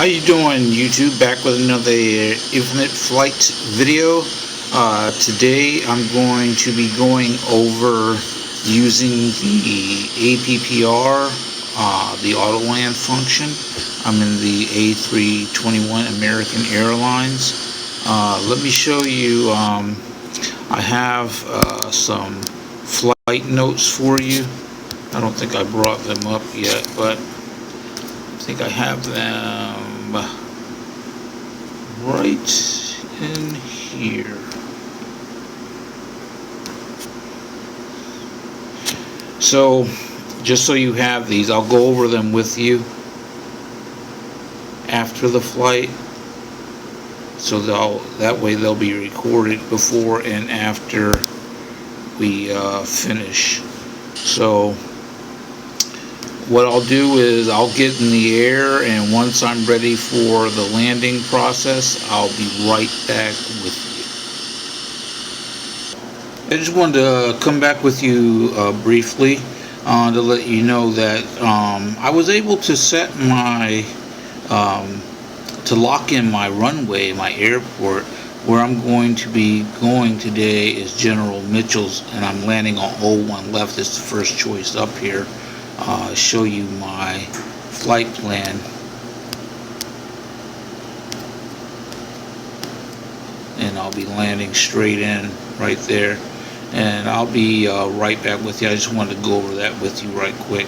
you doing, YouTube? Back with another Infinite Flight video. Today I'm going to be going over using the APPR, the Autoland function. I'm in the A321 American Airlines. Let me show you, I have some flight notes for you. I don't think I brought them up yet, but I think I have them right in here. So, just so you have these, I'll go over them with you after the flight, so that way they'll be recorded before and after we finish. So what I'll do is I'll get in the air, and once I'm ready for the landing process, I'll be right back with you. I just wanted to come back with you briefly to let you know that I was able to set my to lock in my runway, my airport. Where I'm going to be going today is General Mitchell's, and I'm landing on 01 left. It's the first choice up here. Show you my flight plan. And I'll be landing straight in right there. And I'll be right back with you. I just wanted to go over that with you right quick.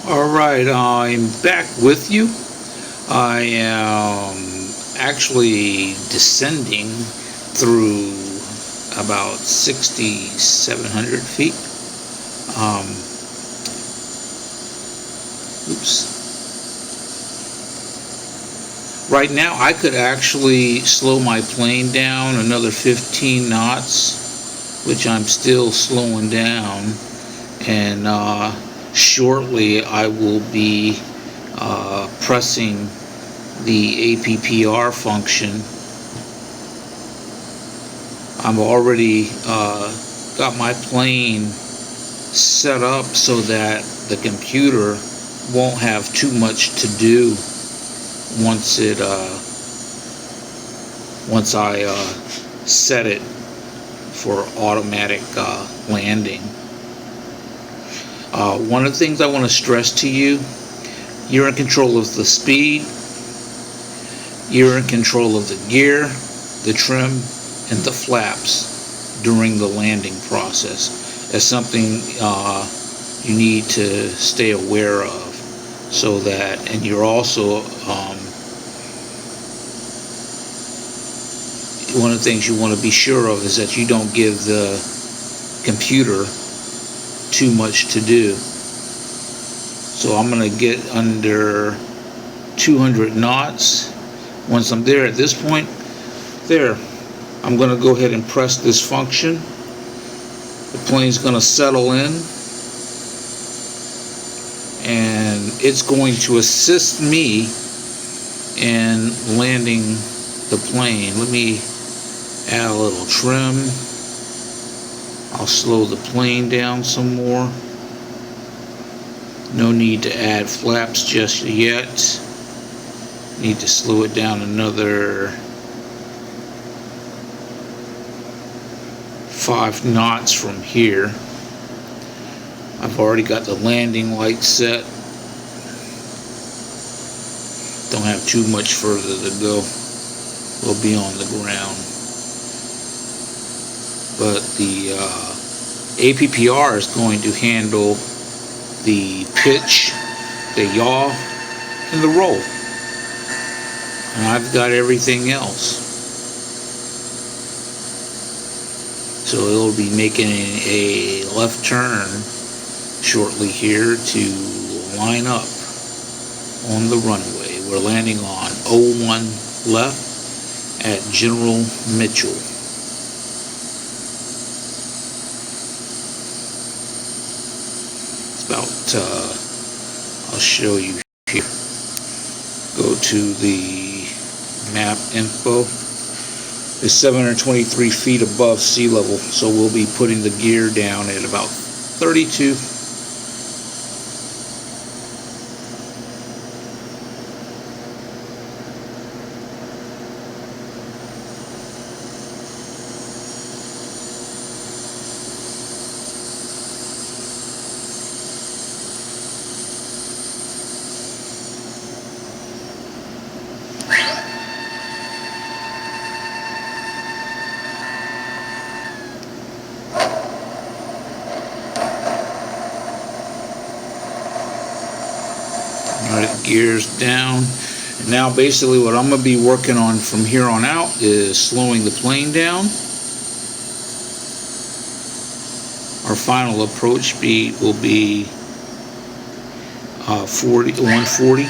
Alright, I'm back with you. I am actually descending through about 6,700 feet. Right now I could actually slow my plane down another 15 knots, which I'm still slowing down, and shortly I will be pressing the APPR function. I've already got my plane set up so that the computer won't have too much to do once I set it for automatic landing. One of the things I want to stress to you, you're in control of the speed, you're in control of the gear, the trim, and the flaps during the landing process. That's something you need to stay aware of, so that, and you're also one of the things you want to be sure of is that you don't give the computer too much to do. So I'm going to get under 200 knots. Once I'm there, at this point, there, I'm going to go ahead and press this function. The plane's going to settle in, and it's going to assist me in landing the plane. Let me add a little trim. I'll slow the plane down some more. No need to add flaps just yet. Need to slow it down another 5 knots from here. I've already got the landing light set. Don't have too much further to go. We'll be on the ground. But the APPR is going to handle the pitch, the yaw, and the roll. And I've got everything else. So it'll be making a left turn shortly here to line up on the runway. We're landing on 01 left at General Mitchell. I'll show you here. Go to the map info. It's 723 feet above sea level, so we'll be putting the gear down at about 32. Started gears down. And now basically what I'm going to be working on from here on out is slowing the plane down. Our final approach speed will be 140.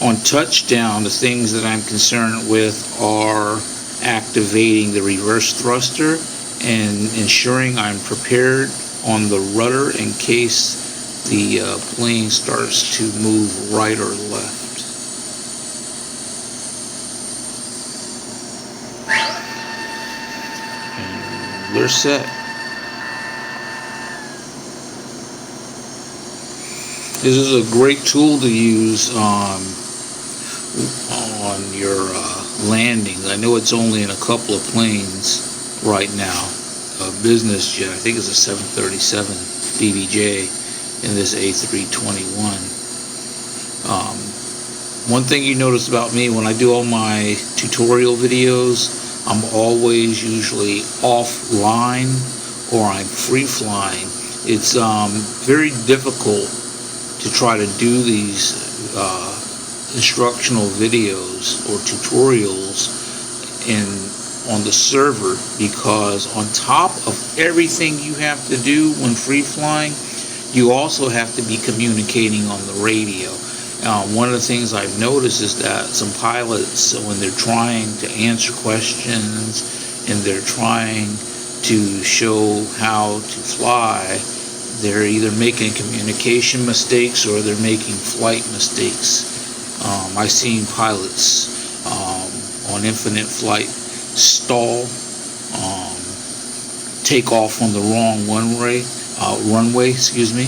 On touchdown, the things that I'm concerned with are activating the reverse thruster and ensuring I'm prepared on the rudder in case the plane starts to move right or left. And we're set. This is a great tool to use on your landings. I know it's only in a couple of planes right now. A business jet, I think it's a 737 BBJ in this A321. One thing you notice about me when I do all my tutorial videos, I'm always usually offline or I'm free flying. It's very difficult to try to do these instructional videos or tutorials on the server, because on top of everything you have to do when free flying, you also have to be communicating on the radio. One of the things I've noticed is that some pilots, when they're trying to answer questions and they're trying to show how to fly, they're either making communication mistakes or they're making flight mistakes. I've seen pilots on Infinite Flight stall, take off on the wrong runway, excuse me.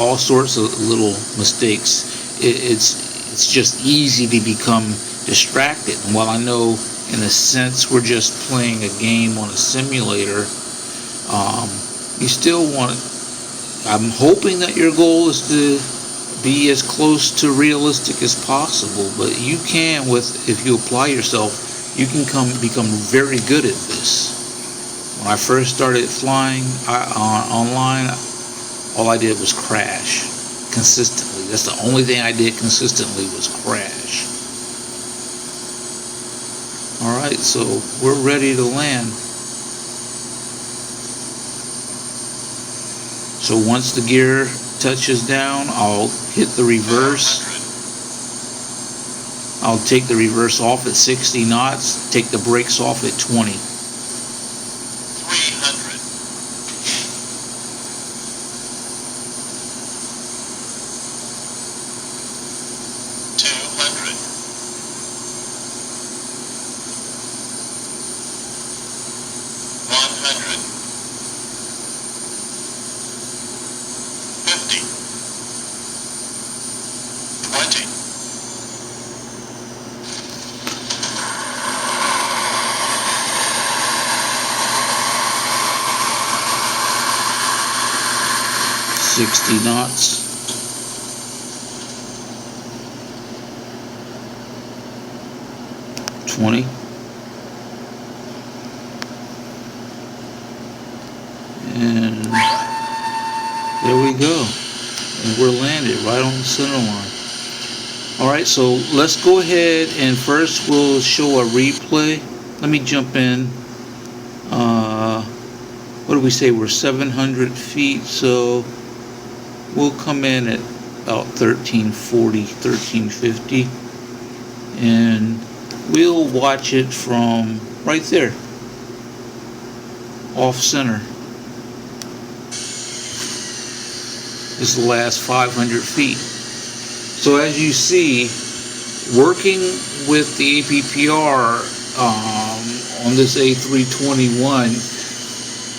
All sorts of little mistakes. It's just easy to become distracted. And while I know in a sense we're just playing a game on a simulator, you still want it. I'm hoping that your goal is to be as close to realistic as possible, but you can, if you apply yourself, you can become very good at this. When I first started flying online, all I did was crash consistently. That's the only thing I did consistently, was crash. Alright, so we're ready to land. So once the gear touches down, I'll hit the reverse. I'll take the reverse off at 60 knots, take the brakes off at 20. 300. 200. 100. 50. 20. 60 knots. 20. And there we go. And we're landed right on the center line. Alright, so let's go ahead and first we'll show a replay. Let me jump in. What do we say? We're 700 feet, so we'll come in at about 1340, 1350. And we'll watch it from right there, off center. This is the last 500 feet. So as you see, working with the APPR on this A321,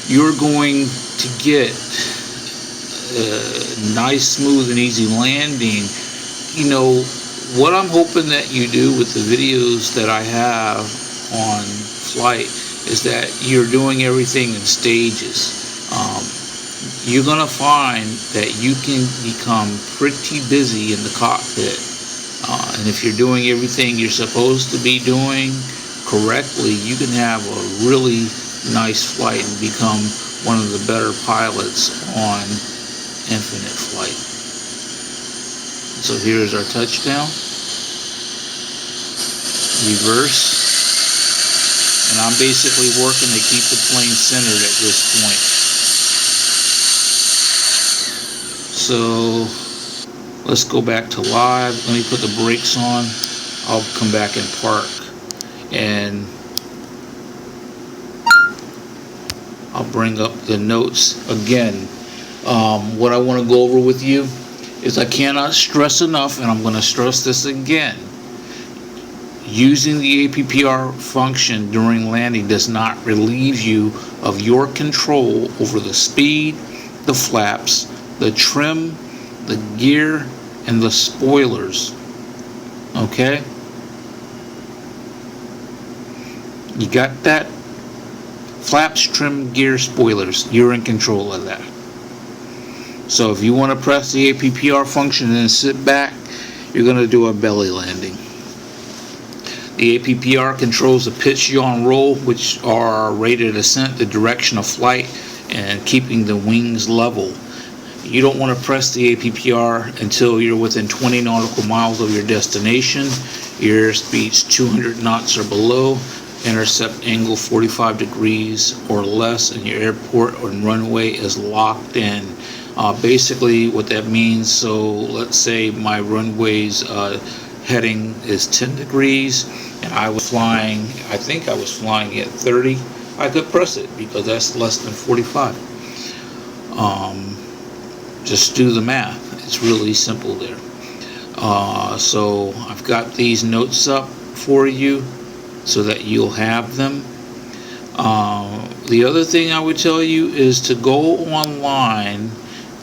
you're going to get a nice, smooth, and easy landing. You know, what I'm hoping that you do with the videos that I have on flight is that you're doing everything in stages. You're going to find that you can become pretty busy in the cockpit. And if you're doing everything you're supposed to be doing, correctly, you can have a really nice flight and become one of the better pilots on Infinite Flight. So here's our touchdown. Reverse. And I'm basically working to keep the plane centered at this point. So let's go back to live. Let me put the brakes on. I'll come back and park. And I'll bring up the notes again. What I want to go over with you is I cannot stress enough, and I'm going to stress this again. Using the APPR function during landing does not relieve you of your control over the speed, the flaps, the trim, the gear, and the spoilers. Okay? You got that? Flaps, trim, gear, spoilers. You're in control of that. So if you want to press the APPR function and then sit back, you're going to do a belly landing. The APPR controls the pitch, yaw, and roll, which are rate of descent, the direction of flight, and keeping the wings level. You don't want to press the APPR until you're within 20 nautical miles of your destination, your airspeed's 200 knots or below, intercept angle 45 degrees or less, and your airport or runway is locked in. Basically what that means, so let's say my runway's heading is 10 degrees and I was flying, I think I was flying at 30, I could press it because that's less than 45. Just do the math. It's really simple there. So I've got these notes up for you so that you'll have them. The other thing I would tell you is to go online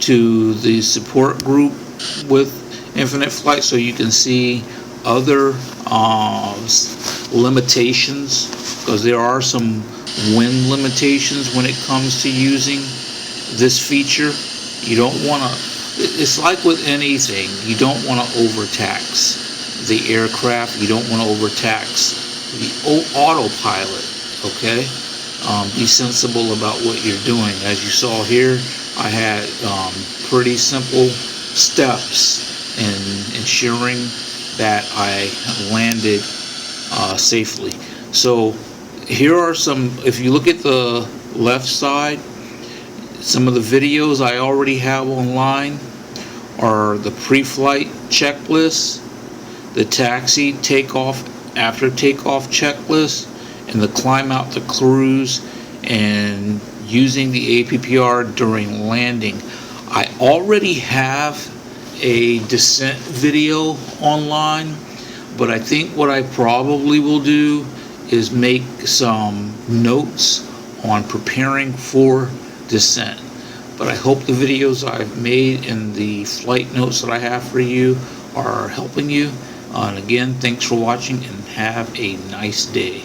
to the support group with Infinite Flight so you can see other limitations, because there are some wind limitations when it comes to using this feature. You don't want to, it's like with anything, you don't want to overtax the aircraft, you don't want to overtax the autopilot, okay? Be sensible about what you're doing. As you saw here, I had pretty simple steps in ensuring that I landed safely. So here are some, if you look at the left side, some of the videos I already have online are the pre-flight checklist, the taxi, takeoff, after takeoff checklist, and the climb out to cruise, and using the APPR during landing. I already have a descent video online, but I think what I probably will do is make some notes on preparing for descent. But I hope the videos I've made and the flight notes that I have for you are helping you. And again, thanks for watching and have a nice day.